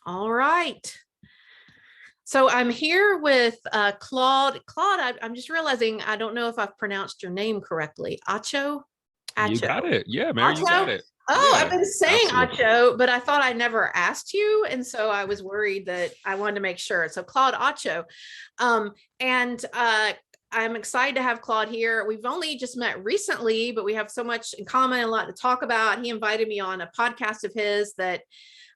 All right. So I'm here with Claude. Claude, I'm just realizing I don't know if I've pronounced your name correctly. Atcho? You got Atcho. it. Yeah, Mary, you got Atcho? it. Oh, I've Yeah, been saying absolutely. Atcho, but I thought I never asked you. And so I was worried that I wanted to make sure. So Claude Atcho. Um, and I'm excited to have Claude here. We've only just met recently, but we have so much in common, a lot to talk about. He invited me on a podcast of his that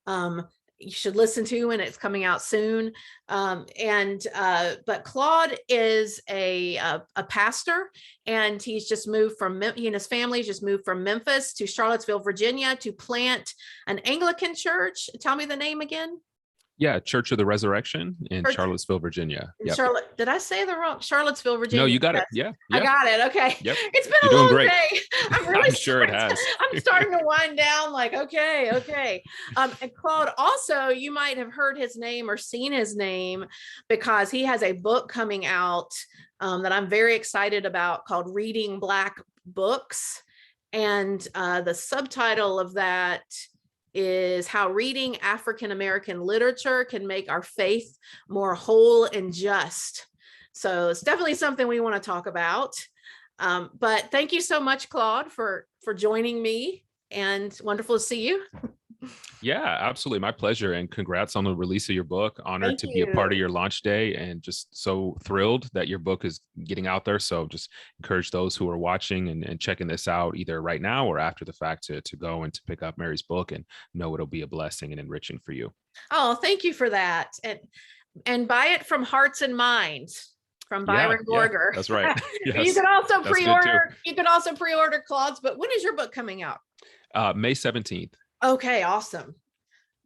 um, you should listen to, and it's coming out soon. But Claude is a pastor, and he's just moved from he and his family just moved from Memphis to Charlottesville, Virginia, to plant an Anglican church. Tell me the name again. Yeah, Church of the Resurrection in Church Charlottesville, Virginia. in Yep. Charlotte. Did I say the wrong? Charlottesville, No, Virginia. you got Yes. it. Yeah, I yeah, got it. Okay. yep. It's been You're a doing long great. day. I'm really I'm sure it has. I'm starting to wind down like, okay. And Claude, also, you might have heard his name or seen his name because he has a book coming out that I'm very excited about called Reading Black Books. And the subtitle of that is How Reading African American Literature Can Make Our Faith More Whole and Just. So it's definitely something we want to talk about. But thank you so much, Claude, for joining me, and wonderful to see you. Yeah, absolutely. My pleasure. And congrats on the release of your book. Honored Thank to be a part you. of your launch day, and just so thrilled that your book is getting out there. So just encourage those who are watching and checking this out either right now or after the fact to go and to pick up Mary's book, and know it'll be a blessing and enriching for you. Oh, thank you for that. And buy it from Hearts and Minds from Byron Yeah, Borger. that's right. You Yes, can also that's good too. pre-order Claude's, but when is your book coming out? May 17th. Okay, awesome.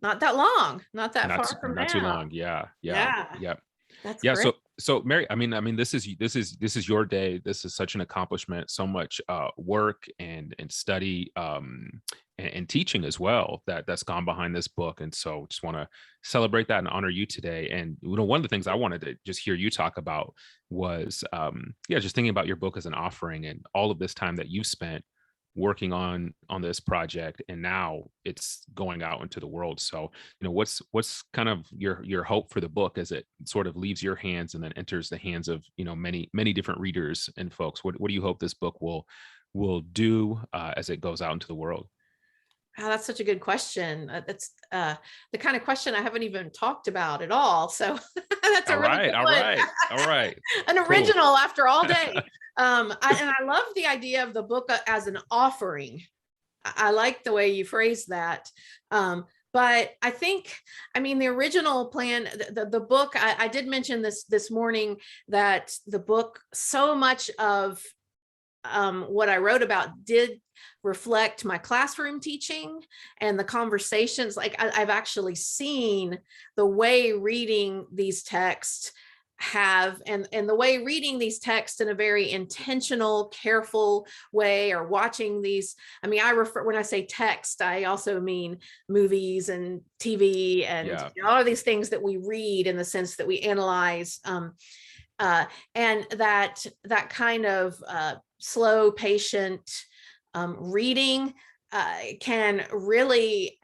Not that long, not that far from Not too now. long. Yeah, Yeah, yeah. that's Yeah. great. So Mary, I mean, this is your day. This is such an accomplishment, so much work and study and teaching as well that's gone behind this book. And so just want to celebrate that and honor you today. And one of the things I wanted to just hear you talk about was just thinking about your book as an offering, and all of this time that you've spent working on this project, and now it's going out into the world. So what's kind of your hope for the book as it sort of leaves your hands and then enters the hands of many different readers and folks? What do you hope this book will do as it goes out into the world? Oh, that's such a good question. That's the kind of question I haven't even talked about at all. So that's a All really right, good one. all right. An Cool. original after all day. I love the idea of the book as an offering. I like the way you phrase that. But I think, I mean, the original plan, the book, I did mention this morning that the book, so much of what I wrote about did reflect my classroom teaching and the conversations. Like I've actually seen the way reading these texts and the way reading these texts in a very intentional, careful way, or watching these. I mean, when I say text, I also mean movies and TV and all of these things that we read in the sense that we analyze. And that kind of slow, patient reading can really,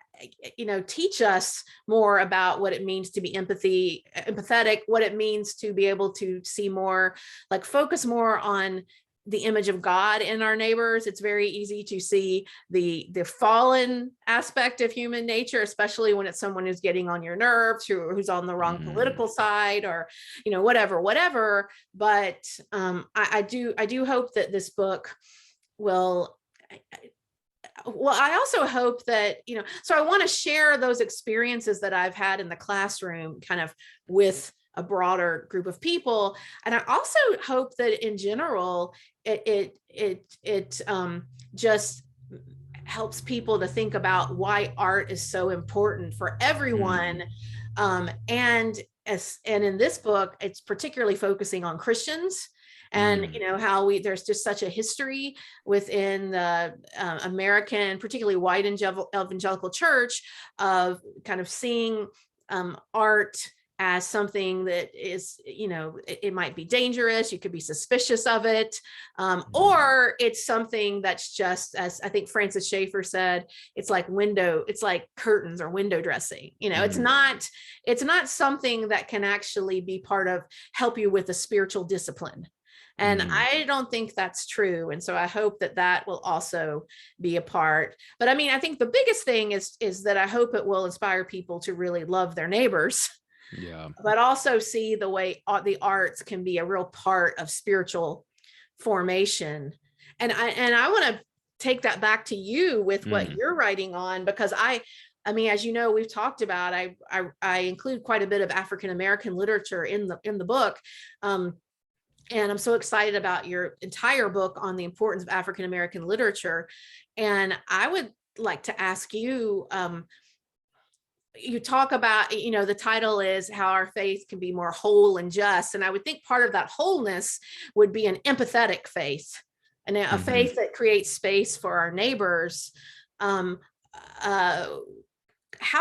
teach us more about what it means to be empathetic, what it means to be able to see more, like focus more on the image of God in our neighbors. It's very easy to see the fallen aspect of human nature, especially when it's someone who's getting on your nerves, who's on the wrong political side, or whatever. But I do hope that this book will. Well, I also hope that, so I want to share those experiences that I've had in the classroom kind of with a broader group of people. And I also hope that in general, it just helps people to think about why art is so important for everyone. And in this book, it's particularly focusing on Christians. And how there's just such a history within the American, particularly white evangelical church, of kind of seeing art as something that is, it might be dangerous. You could be suspicious of it. Or it's something that's just, as I think Francis Schaeffer said, it's like curtains or window dressing. It's not something that can actually be part of, help you with a spiritual discipline. And I don't think that's true. And so I hope that will also be a part. But I mean, I think the biggest thing is that I hope it will inspire people to really love their neighbors. Yeah. But also see the way the arts can be a real part of spiritual formation. And I want to take that back to you with what you're writing on, because I mean, as you know, we've talked about, I include quite a bit of African American literature in the book. And I'm so excited about your entire book on the importance of African American literature. And I would like to ask you, you talk about, the title is How Our Faith Can Be More Whole and Just. And I would think part of that wholeness would be an empathetic faith, and a faith that creates space for our neighbors. How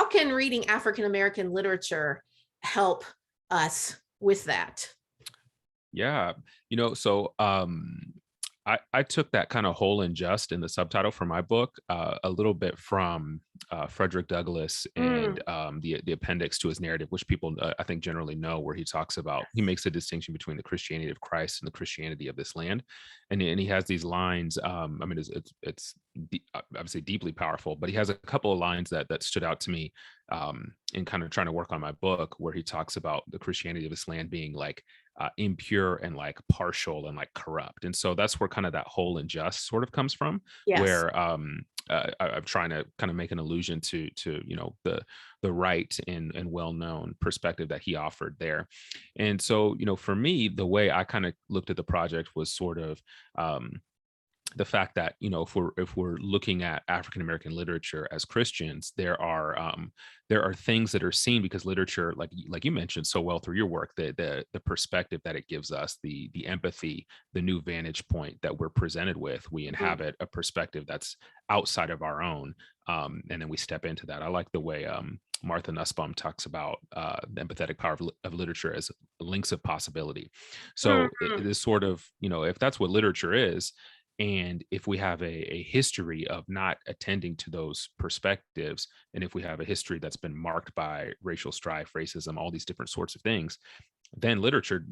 can reading African American literature help us with that? Yeah. So I took that kind of whole and just in the subtitle for my book, a little bit from Frederick Douglass and the appendix to his narrative, which people I think generally know, where he talks about, he makes a distinction between the Christianity of Christ and the Christianity of this land. And he has these lines. I mean, it's obviously deeply powerful, but he has a couple of lines that stood out to me in kind of trying to work on my book, where he talks about the Christianity of this land being like impure and like partial and like corrupt. And so that's where kind of that whole and just sort of comes from. Yes. Where I'm trying to kind of make an allusion to the right and well-known perspective that he offered there. And so, for me, the way I kind of looked at the project was sort of the fact that, if we're looking at African American literature as Christians, there are things that are seen, because literature, like you mentioned so well through your work, the perspective that it gives us, the empathy, the new vantage point that we're presented with. We inhabit a perspective that's outside of our own, and then we step into that. I like the way Martha Nussbaum talks about the empathetic power of literature as links of possibility. So it is sort of, if that's what literature is, and if we have a history of not attending to those perspectives, and if we have a history that's been marked by racial strife, racism, all these different sorts of things, then literature,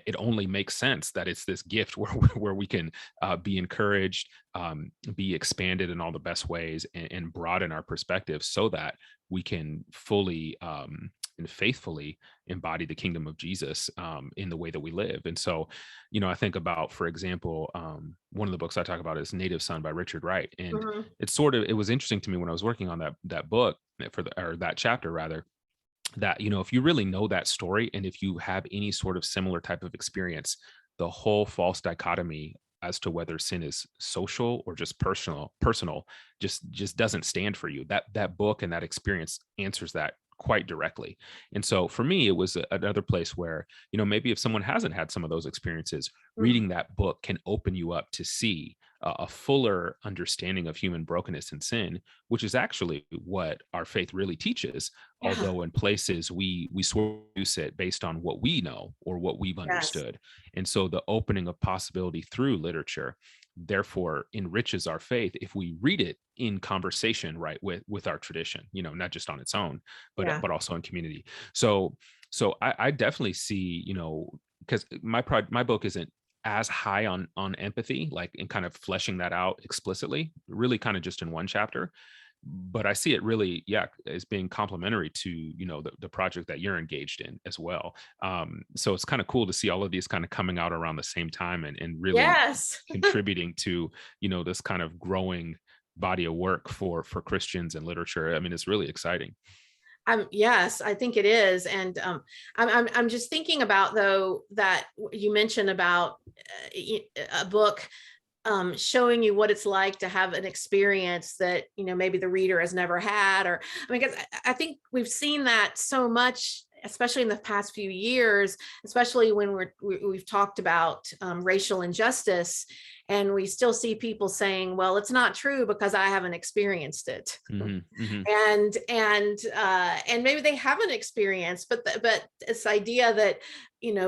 it only makes sense that it's this gift where we can be encouraged, be expanded in all the best ways, and broaden our perspective, so that we can fully and faithfully embody the kingdom of Jesus in the way that we live. And so, I think about, for example, one of the books I talk about is Native Son by Richard Wright. And it was interesting to me when I was working on that book, or that chapter rather, that, if you really know that story, and if you have any sort of similar type of experience, the whole false dichotomy as to whether sin is social or just personal just doesn't stand for you. That book and that experience answers that quite directly. And so for me, it was another place where, maybe if someone hasn't had some of those experiences, reading that book can open you up to see a fuller understanding of human brokenness and sin, which is actually what our faith really teaches. Yeah. Although in places we sort of use it based on what we know or what we've Yes. understood. And so the opening of possibility through literature therefore enriches our faith if we read it in conversation, right, with our tradition, not just on its own, but also in community. So I definitely see, because my book isn't as high on empathy, like in kind of fleshing that out explicitly, really kind of just in one chapter. But I see it really, as being complementary to, the project that you're engaged in as well. So it's kind of cool to see all of these kind of coming out around the same time and really contributing to, this kind of growing body of work for Christians and literature. I mean, it's really exciting. Yes, I think it is. And I'm just thinking about, though, that you mentioned about a book showing you what it's like to have an experience that, maybe the reader has never had, or, I mean, because I think we've seen that so much especially in the past few years, especially when we've talked about racial injustice, and we still see people saying, well, it's not true because I haven't experienced it. And maybe they haven't experienced, but this idea that,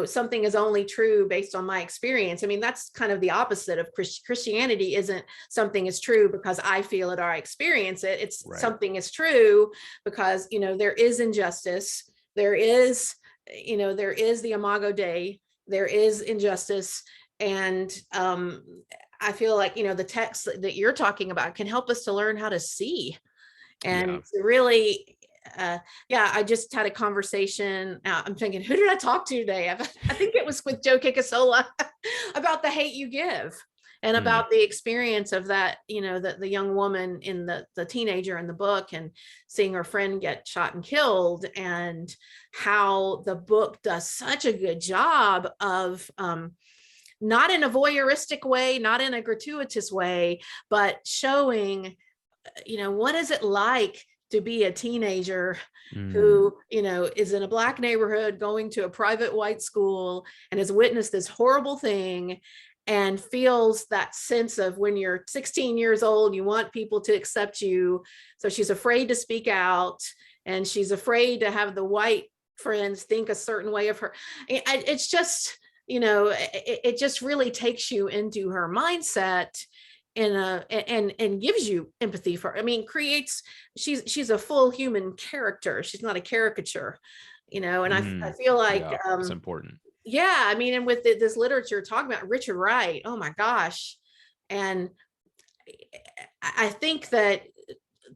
something is only true based on my experience. I mean, that's kind of the opposite of Christianity. Isn't something is true because I feel it or I experience it. It's Right. something is true because, there is injustice. There is the Imago Dei. There is injustice. And I feel like, the text that you're talking about can help us to learn how to see and to really, I just had a conversation. I'm thinking, who did I talk to today? I think it was with Joe Kikasola about the hate you give, and about the experience of that, the young woman in the teenager in the book, and seeing her friend get shot and killed, and how the book does such a good job of, not in a voyeuristic way, not in a gratuitous way, but showing, what is it like to be a teenager who, is in a Black neighborhood going to a private white school and has witnessed this horrible thing, and feels that sense of when you're 16 years old, you want people to accept you. So she's afraid to speak out, and she's afraid to have the white friends think a certain way of her. It's just, it just really takes you into her mindset and gives you empathy for, she's a full human character. She's not a caricature, and I feel like, it's important. And with this literature talking about Richard Wright, oh my gosh. And I think that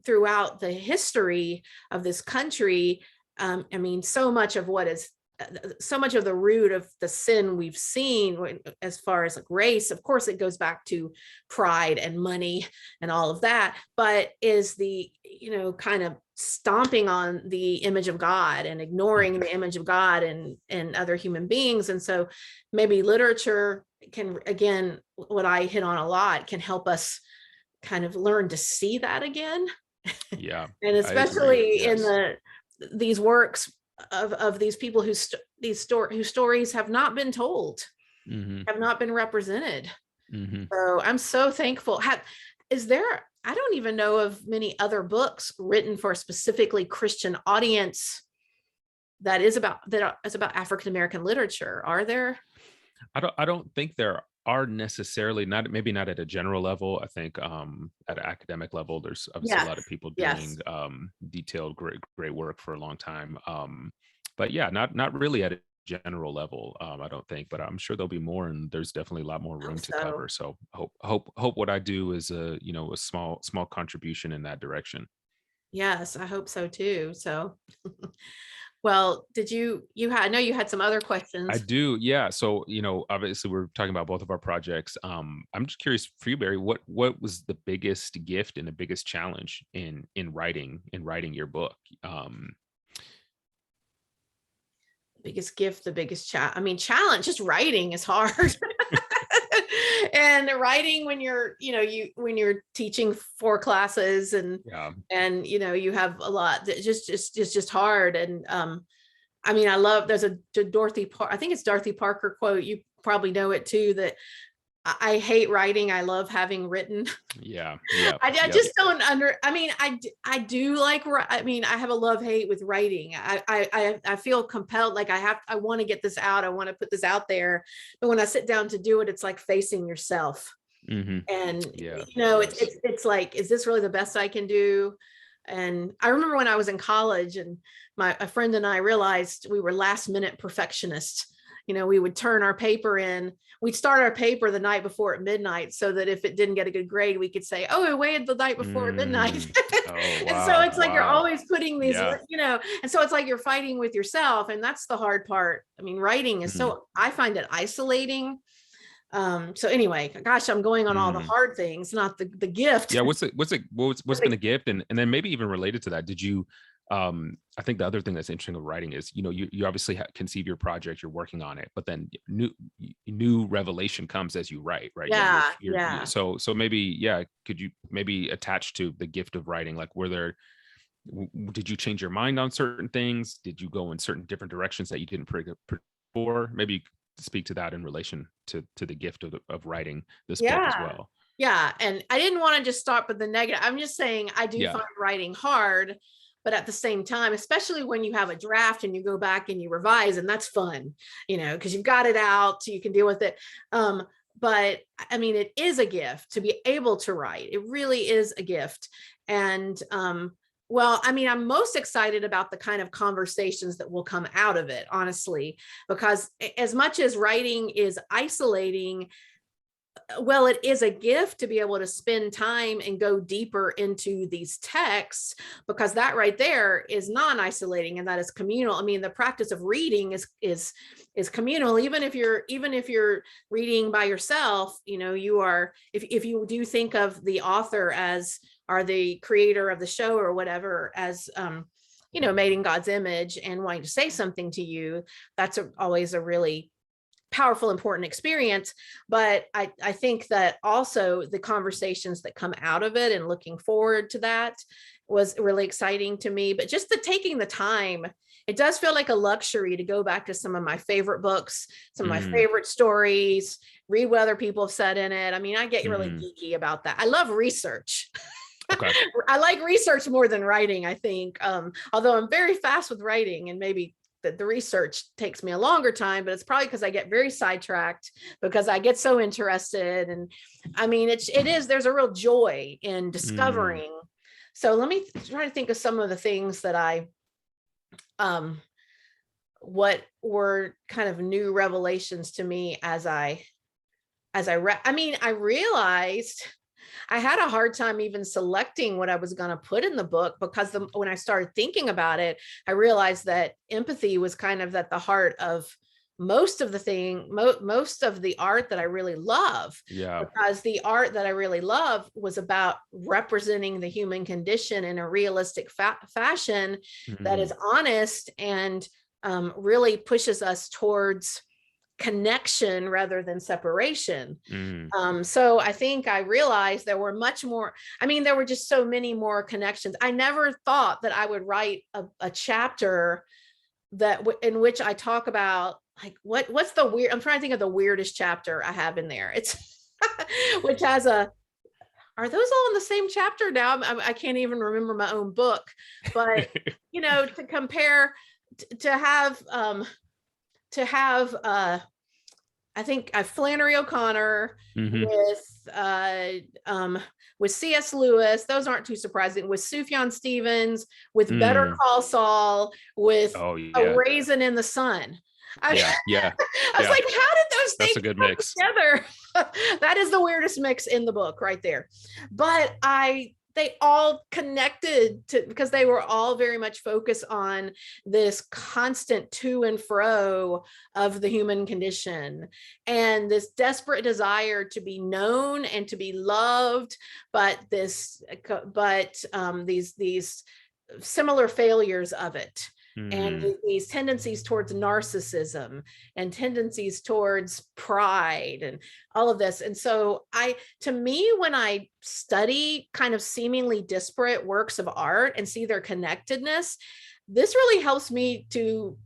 throughout the history of this country, so much of the root of the sin we've seen, as far as like race, of course, it goes back to pride and money and all of that, but is the, kind of stomping on the image of God and ignoring the image of God and other human beings. And so maybe literature can, again, what I hit on a lot, can help us kind of learn to see that again. Yeah. And especially in these works of these people whose stories have not been told, have not been represented. So I'm so thankful. I don't even know of many other books written for a specifically Christian audience that is about African American literature. Are there? I don't think there are necessarily, maybe not at a general level. I think at an academic level, there's obviously a lot of people doing detailed great work for a long time. But yeah, not really at a general level, I don't think, but I'm sure there'll be more, and there's definitely a lot more room to cover. So hope what I do is a small obvious in that direction. Yes, I hope so too. So well, I know you had some other questions. I do, yeah. So, obviously we're talking about both of our projects. I'm just curious for you, Barry, what was the biggest gift and the biggest challenge in writing your book? Biggest gift, the biggest challenge, just writing is hard. And writing when you're teaching 4 classes and you have a lot that just hard. And I love, there's a I think it's Dorothy Parker quote, you probably know it too, that I hate writing, I love having written. I just don't I do like, I have a love-hate with writing. I feel compelled, like I want to get this out, I want to put this out there, but when I sit down to do it, it's like facing yourself. And it's like, is this really the best I can do? And I remember when I was in college, and a friend and I realized we were last minute perfectionists. We would turn our paper in, we'd start our paper the night before at midnight, so that if it didn't get a good grade, we could say, oh, I waited the night before at midnight. Oh, And so it's like, you're always putting these, and so it's like you're fighting with yourself. And that's the hard part. Writing is I find it isolating. So anyway, gosh, I'm going on all the hard things, not the gift. Yeah. What's been a gift? And then maybe even related to that, did you, I think the other thing that's interesting of writing is, you obviously conceive your project, you're working on it, but then new revelation comes as you write, right? So maybe, could you maybe attach to the gift of writing, like, were there, did you change your mind on certain things? Did you go in certain different directions that you didn't before? Maybe you could speak to that in relation to the gift of writing this book as Yeah. well. Yeah. And I didn't want to just start with the negative. I'm just saying I do Yeah. find writing hard, but at the same time, especially when you have a draft and you go back and you revise, and that's fun, because you've got it out, so you can deal with it. But I mean, it is a gift to be able to write. It really is a gift. And well, I mean, I'm most excited about the kind of conversations that will come out of it, honestly, because as much as writing is isolating, well, it is a gift to be able to spend time and go deeper into these texts, because that right there is non-isolating, and that is communal. I mean, the practice of reading is communal. Even if you're reading by yourself, you are, if you do think of the author as, or the creator of the show or whatever, as made in God's image and wanting to say something to you, that's always a really powerful, important experience. But I think that also the conversations that come out of it and looking forward to that was really exciting to me. But just taking the time, it does feel like a luxury to go back to some of my favorite books, some of my favorite stories, read what other people have said in it. I mean, I get really geeky about that. I love research. Okay. I like research more than writing, I think. Although I'm very fast with writing, and maybe the research takes me a longer time, but it's probably because I get very sidetracked because I get so interested. And I mean, there's a real joy in discovering. So let me try to think of some of the things that what were kind of new revelations to me as I read. I mean, I realized I had a hard time even selecting what I was going to put in the book, because when I started thinking about it, I realized that empathy was kind of at the heart of most of the art that I really love. Yeah. Because the art that I really love was about representing the human condition in a realistic fashion that is honest and really pushes us towards connection rather than separation. So I think I realized there were much more. I mean, there were just so many more connections. I never thought that I would write a chapter in which I talk about, like, what's the weird, I'm trying to think of the weirdest chapter I have in there. It's which has are those all in the same chapter now? I can't even remember my own book, but to compare, to have I think Flannery O'Connor with C.S. Lewis. Those aren't too surprising. With Sufjan Stevens, with Better Call Saul, with A Raisin in the Sun. I was like, how did those things a good come mix together? That is the weirdest mix in the book right there. But they all connected because they were all very much focused on this constant to and fro of the human condition, and this desperate desire to be known and to be loved, but these similar failures of it. And these tendencies towards narcissism and tendencies towards pride and all of this. And so to me, when I study kind of seemingly disparate works of art and see their connectedness, this really helps me to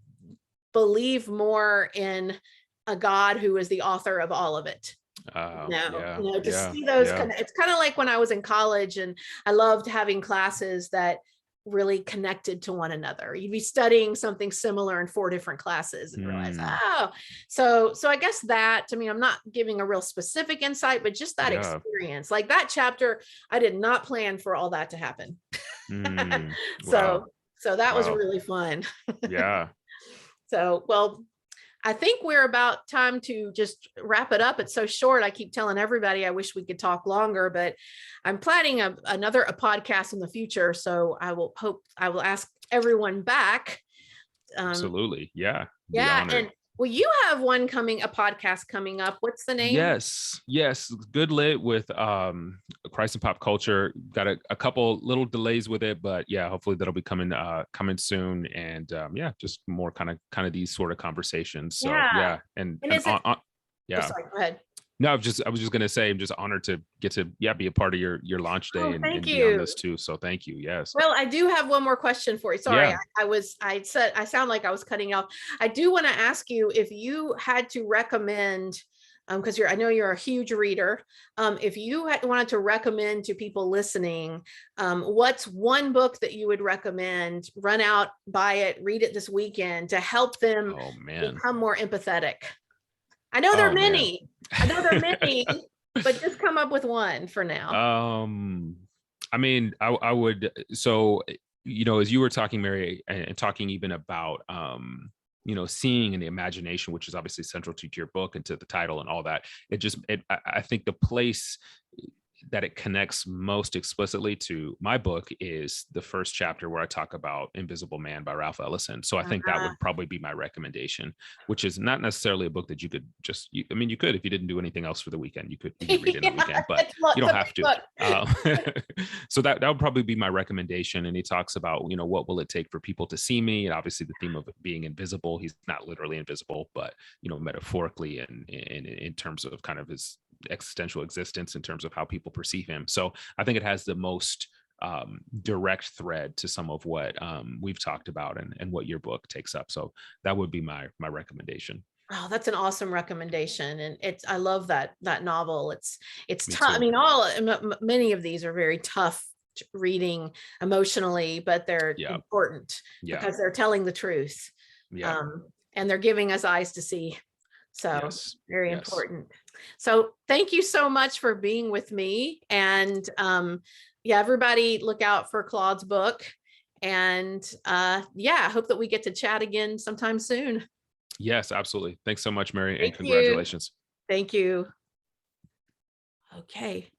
believe more in a God who is the author of all of it. See those it's kind of like when I was in college and I loved having classes that really connected to one another. You'd be studying something similar in 4 different classes and realize, so I guess that, to me, I'm not giving a real specific insight, but just that experience, like that chapter, I did not plan for all that to happen. So that was really fun. Yeah. So, well, I think we're about time to just wrap it up. It's so short. I keep telling everybody I wish we could talk longer, but I'm planning another podcast in the future. So I will ask everyone back. Absolutely. Yeah. Yeah. And well, you have a podcast coming up. What's the name? Yes. Good Lit with Christ and Pop Culture. Got a couple little delays with it, but yeah, hopefully that'll be coming soon. And just more kind of these sort of conversations. So and is it, yeah. sorry, go ahead. No, I was just gonna say I'm just honored to get to be a part of your launch day Oh, thank and be on you. this too. So thank you. Yes. Well, I do have one more question for you. Sorry, Yeah. I said, I sound like I was cutting off. I do want to ask you if you had to recommend, because I know you're a huge reader. If you wanted to recommend to people listening, what's one book that you would recommend? Run out, buy it, read it this weekend to help them Oh man. become more empathetic. I know there are Oh man. many. I know there are many, but just come up with one for now. I mean, I would, so, as you were talking, Mary, and talking even about, seeing in the imagination, which is obviously central to your book and to the title and all that, I think the place that it connects most explicitly to my book is the first chapter where I talk about Invisible Man by Ralph Ellison. So I think that would probably be my recommendation, which is not necessarily a book that you could just, you could, if you didn't do anything else for the weekend, you could read it in the weekend, but you don't have to. So that would probably be my recommendation. And he talks about, what will it take for people to see me? And obviously the theme of it being invisible, he's not literally invisible, but, metaphorically and in terms of kind of his existential existence in terms of how people perceive him. So I think it has the most direct thread to some of what we've talked about and what your book takes up. So that would be my recommendation. Oh, that's an awesome recommendation. And I love that novel. It's Me tough. I too. mean, many of these are very tough reading emotionally, but they're Yeah. important Yeah. because they're telling the truth. Yeah. And they're giving us eyes to see. So Yes. very Yes. important. So thank you so much for being with me. And everybody look out for Claude's book. And I hope that we get to chat again sometime soon. Yes, absolutely. Thanks so much, Mary, and Thank you. congratulations. Thank you. Okay.